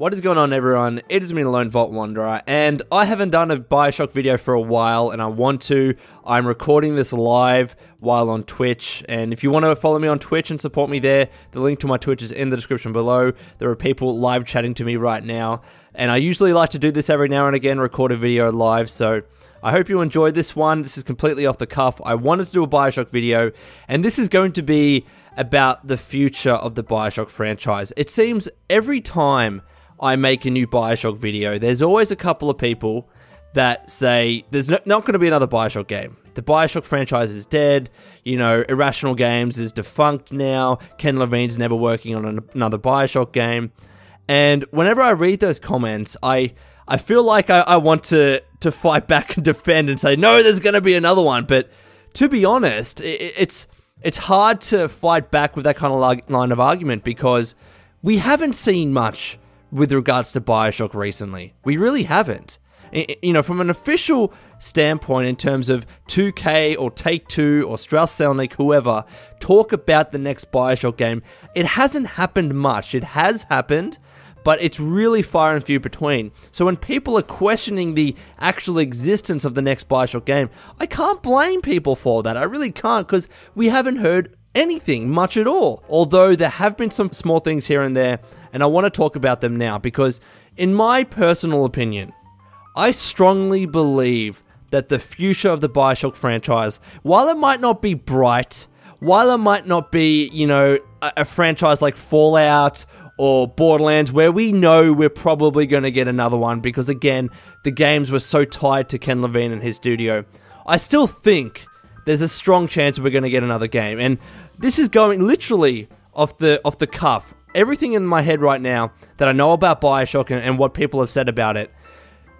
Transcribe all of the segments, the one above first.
What is going on, everyone? It is me, the Lone Vault Wanderer, and I haven't done a Bioshock video for a while, and I want to. I'm recording this live while on Twitch, and if you want to follow me on Twitch and support me there, the link to my Twitch is in the description below. There are people live chatting to me right now, and I usually like to do this every now and again, record a video live, so I hope you enjoyed this one. This is completely off the cuff. I wanted to do a Bioshock video, and this is going to be about the future of the Bioshock franchise. It seems every time I make a new Bioshock video, there's always a couple of people that say there's not going to be another Bioshock game. The Bioshock franchise is dead. You know, Irrational Games is defunct now. Ken Levine's never working on another Bioshock game. And whenever I read those comments, I feel like I want to fight back and defend and say, no, there's going to be another one. But to be honest, it's hard to fight back with that kind of line of argument because we haven't seen much with regards to Bioshock recently. We really haven't. You know, from an official standpoint in terms of 2K or Take-Two or Strauss-Zelnick, whoever, talk about the next Bioshock game, it hasn't happened much. It has happened, but it's really far and few between. So when people are questioning the actual existence of the next Bioshock game, I can't blame people for that. I really can't, because we haven't heard anything much at all. Although there have been some small things here and there, and I want to talk about them now because, in my personal opinion, I strongly believe that the future of the Bioshock franchise, while it might not be bright, while it might not be, you know, a franchise like Fallout or Borderlands, where we know we're probably going to get another one because, again, the games were so tied to Ken Levine and his studio, I still think there's a strong chance we're going to get another game. And this is going literally off the cuff. Everything in my head right now that I know about Bioshock and what people have said about it,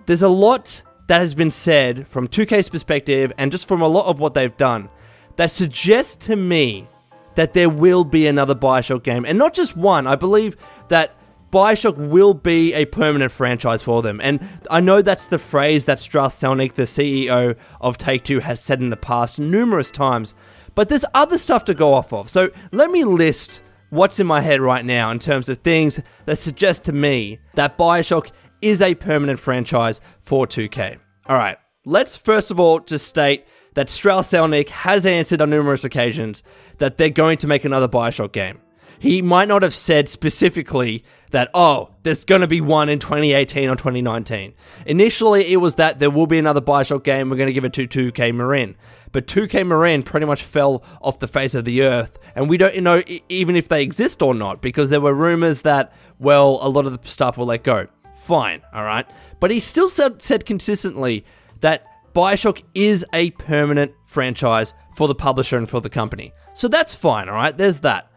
there's a lot that has been said from 2K's perspective and just from a lot of what they've done that suggests to me that there will be another Bioshock game. And not just one. I believe that Bioshock will be a permanent franchise for them. And I know that's the phrase that Strauss-Zelnick, the CEO of Take-Two, has said in the past numerous times. But there's other stuff to go off of. So let me list what's in my head right now in terms of things that suggest to me that Bioshock is a permanent franchise for 2K. Alright, let's first of all just state that Strauss-Zelnick has answered on numerous occasions that they're going to make another Bioshock game. He might not have said specifically that, oh, there's going to be one in 2018 or 2019. Initially, it was that there will be another Bioshock game, we're going to give it to 2K Marin. But 2K Marin pretty much fell off the face of the earth, and we don't know even if they exist or not, because there were rumors that, well, a lot of the stuff will let go. Fine, alright? But he still said consistently that Bioshock is a permanent franchise for the publisher and for the company. So that's fine, alright? There's that.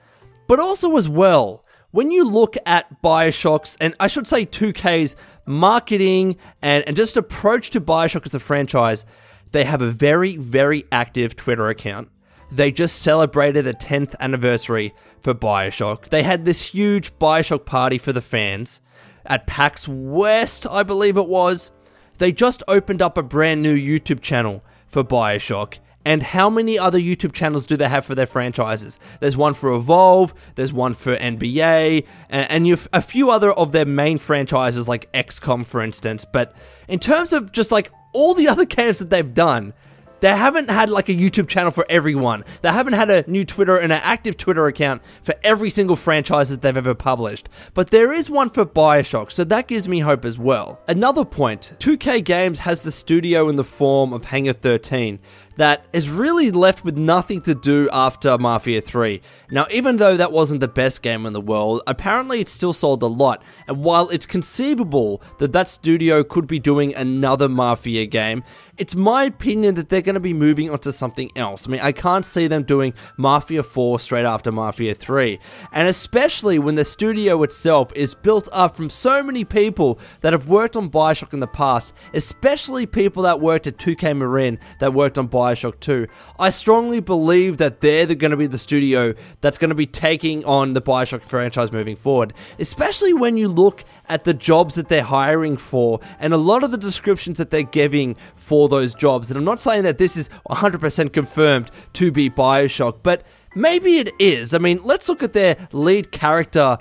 But also as well, when you look at Bioshock's, and I should say 2K's marketing and just approach to Bioshock as a franchise, they have a very, very active Twitter account. They just celebrated the 10th anniversary for Bioshock. They had this huge Bioshock party for the fans at PAX West, I believe it was. They just opened up a brand new YouTube channel for Bioshock. And how many other YouTube channels do they have for their franchises? There's one for Evolve, there's one for NBA, and a few other of their main franchises like XCOM, for instance. But in terms of just like all the other games that they've done, they haven't had like a YouTube channel for everyone. They haven't had a new Twitter and an active Twitter account for every single franchise that they've ever published. But there is one for Bioshock, so that gives me hope as well. Another point, 2K Games has the studio in the form of Hangar 13 that is really left with nothing to do after Mafia 3. Now, even though that wasn't the best game in the world, apparently it still sold a lot. And while it's conceivable that that studio could be doing another Mafia game, it's my opinion that they're going to be moving on to something else. I mean, I can't see them doing Mafia 4 straight after Mafia 3. And especially when the studio itself is built up from so many people that have worked on Bioshock in the past, especially people that worked at 2K Marin that worked on Bioshock 2. I strongly believe that they're going to be the studio that's going to be taking on the Bioshock franchise moving forward. Especially when you look at the jobs that they're hiring for and a lot of the descriptions that they're giving for those jobs. And I'm not saying that this is 100% confirmed to be Bioshock, but Maybe it is. I mean, let's look at their lead character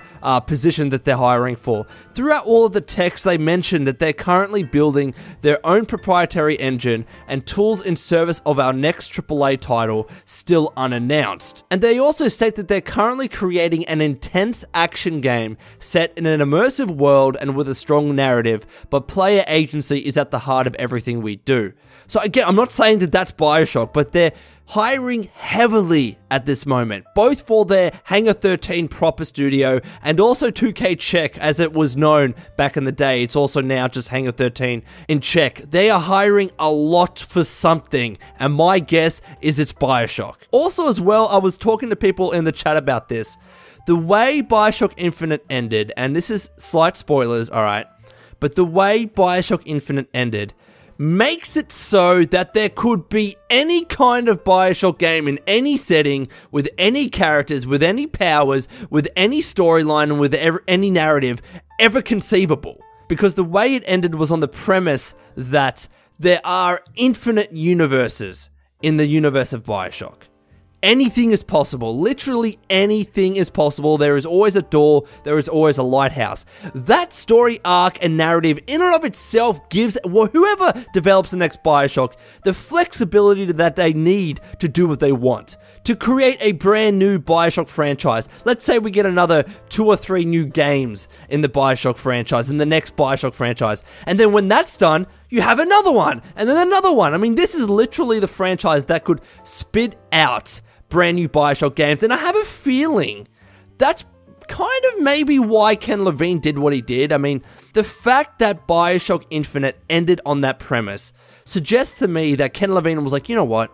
position that they're hiring for. Throughout all of the text, they mention that they're currently building their own proprietary engine and tools in service of our next AAA title, still unannounced. And they also state that they're currently creating an intense action game set in an immersive world and with a strong narrative, but player agency is at the heart of everything we do. So again, I'm not saying that that's Bioshock, but they're hiring heavily at this moment, both for their Hangar 13 proper studio and also 2K Czech, as it was known back in the day. It's also now just Hangar 13 in Czech. They are hiring a lot for something, and my guess is it's Bioshock. Also as well, I was talking to people in the chat about this. The way Bioshock Infinite ended, and this is slight spoilers, alright, but the way Bioshock Infinite ended makes it so that there could be any kind of Bioshock game in any setting, with any characters, with any powers, with any storyline, and with any narrative ever conceivable. Because the way it ended was on the premise that there are infinite universes in the universe of Bioshock. Anything is possible. Literally anything is possible. There is always a door. There is always a lighthouse. That story arc and narrative in and of itself gives whoever develops the next Bioshock the flexibility that they need to do what they want. To create a brand new Bioshock franchise. Let's say we get another 2 or 3 new games in the Bioshock franchise, in the next Bioshock franchise. And then when that's done, you have another one, and then another one. I mean, this is literally the franchise that could spit out brand new Bioshock games, and I have a feeling that's kind of maybe why Ken Levine did what he did. I mean, the fact that Bioshock Infinite ended on that premise suggests to me that Ken Levine was like, you know what?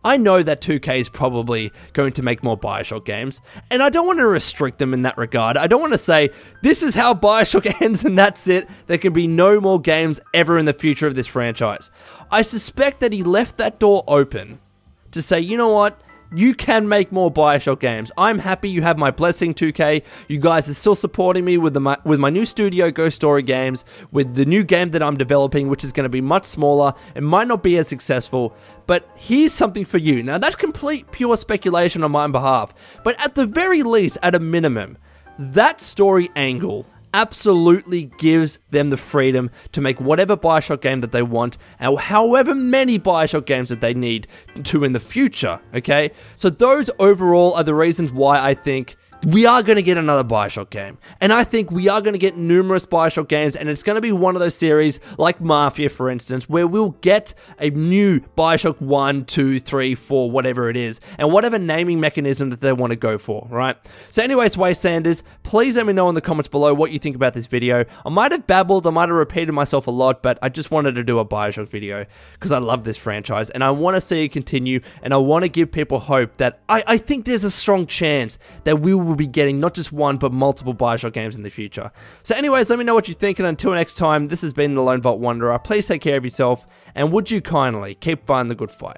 I know that 2K is probably going to make more Bioshock games, and I don't want to restrict them in that regard. I don't want to say, this is how Bioshock ends and that's it. There can be no more games ever in the future of this franchise. I suspect that he left that door open to say, you know what? You can make more Bioshock games. I'm happy you have my blessing, 2K. You guys are still supporting me with my new studio, Ghost Story Games, with the new game that I'm developing, which is going to be much smaller. It might not be as successful, but here's something for you. Now, that's complete pure speculation on my behalf, but at the very least, at a minimum, that story angle absolutely gives them the freedom to make whatever Bioshock game that they want, and however many Bioshock games that they need to in the future, okay? So those overall are the reasons why I think we are going to get another Bioshock game. And I think we are going to get numerous Bioshock games, and it's going to be one of those series, like Mafia, for instance, where we'll get a new Bioshock 1, 2, 3, 4, whatever it is, and whatever naming mechanism that they want to go for, right? So anyways, Sanders, please let me know in the comments below what you think about this video. I might have babbled, I might have repeated myself a lot, but I just wanted to do a Bioshock video because I love this franchise, and I want to see it continue, and I want to give people hope that I think there's a strong chance that we will be getting not just one, but multiple Bioshock games in the future. So anyways, let me know what you think, and until next time, this has been the Lone Vault Wanderer. Please take care of yourself, and would you kindly keep fighting the good fight.